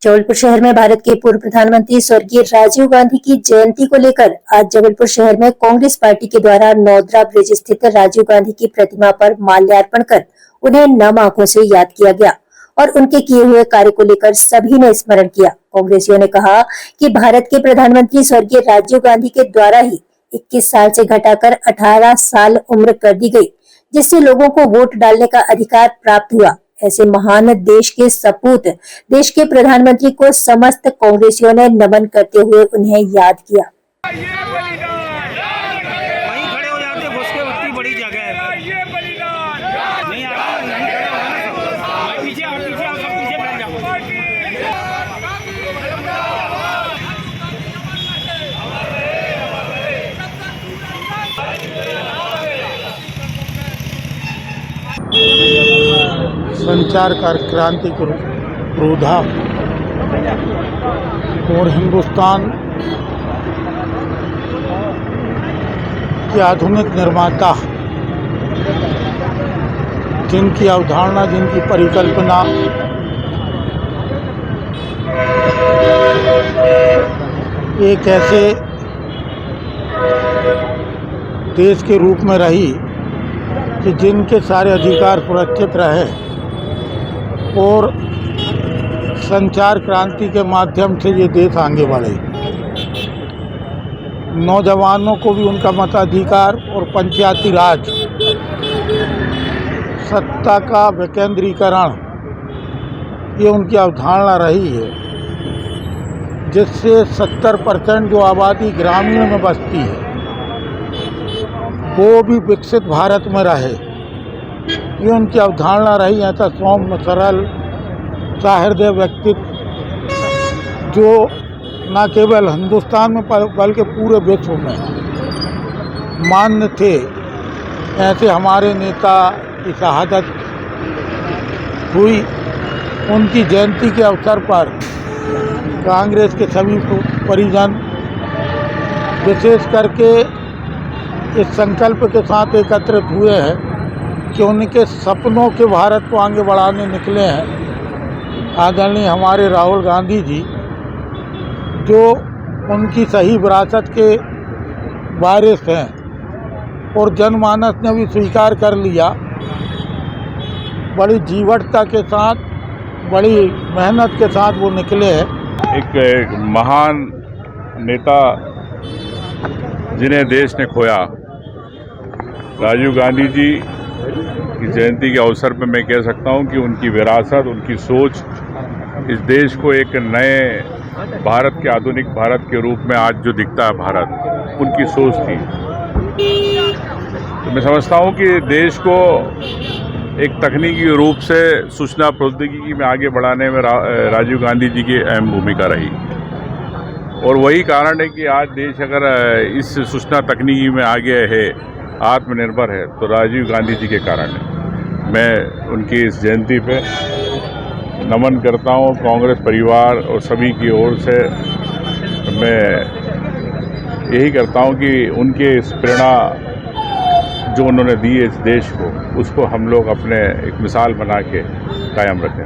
जबलपुर शहर में भारत के पूर्व प्रधानमंत्री स्वर्गीय राजीव गांधी की जयंती को लेकर आज जबलपुर शहर में कांग्रेस पार्टी के द्वारा नौदरा ब्रिज स्थित राजीव गांधी की प्रतिमा पर माल्यार्पण कर उन्हें नम आंखों से याद किया गया और उनके किए हुए कार्य को लेकर सभी ने स्मरण किया। कांग्रेसियों ने कहा कि भारत के प्रधानमंत्री स्वर्गीय राजीव गांधी के द्वारा ही 21 साल से घटाकर 18 साल उम्र कर दी गई, जिससे लोगों को वोट डालने का अधिकार प्राप्त हुआ। ऐसे महान देश के सपूत देश के प्रधानमंत्री को समस्त कांग्रेसियों ने नमन करते हुए उन्हें याद किया। संचार क्रांति को क्रोधा और हिंदुस्तान के आधुनिक निर्माता, जिनकी अवधारणा, जिनकी परिकल्पना एक ऐसे देश के रूप में रही कि जिनके सारे अधिकार सुरक्षित रहे और संचार क्रांति के माध्यम से ये देश आगे बढ़े। नौजवानों को भी उनका मताधिकार और पंचायती राज, सत्ता का विकेंद्रीकरण, ये उनकी अवधारणा रही है, जिससे 70% जो आबादी ग्रामीण में बसती है वो भी विकसित भारत में रहे, ये उनकी अवधारणा रही। ऐसा सौम्य, सरल, सहृदय व्यक्तित्व जो न केवल हिंदुस्तान में बल्कि पूरे विश्व में मान्य थे। ऐसे हमारे नेता की शहादत हुई। उनकी जयंती के अवसर पर कांग्रेस के सभी परिजन विशेष करके इस संकल्प के साथ एकत्रित हुए हैं कि उनके सपनों के भारत को आगे बढ़ाने निकले हैं। आदरणीय हमारे राहुल गांधी जी, जो उनकी सही विरासत के वारिस हैं और जनमानस ने भी स्वीकार कर लिया। बड़ी जीवटता के साथ, बड़ी मेहनत के साथ वो निकले हैं। एक महान नेता जिन्हें देश ने खोया, राजीव गांधी जी की जयंती के अवसर पर मैं कह सकता हूं कि उनकी विरासत, उनकी सोच इस देश को एक नए भारत के, आधुनिक भारत के रूप में आज जो दिखता है भारत, उनकी सोच थी। तो मैं समझता हूं कि देश को एक तकनीकी रूप से सूचना प्रौद्योगिकी में आगे बढ़ाने में राजीव गांधी जी की अहम भूमिका रही और वही कारण है कि आज देश अगर इस सूचना तकनीकी में आगे है, आत्मनिर्भर है, तो राजीव गांधी जी के कारण है। मैं उनकी इस जयंती पे नमन करता हूँ। कांग्रेस परिवार और सभी की ओर से मैं यही करता हूँ कि उनके इस प्रेरणा जो उन्होंने दी है इस देश को, उसको हम लोग अपने एक मिसाल बना के कायम रखें।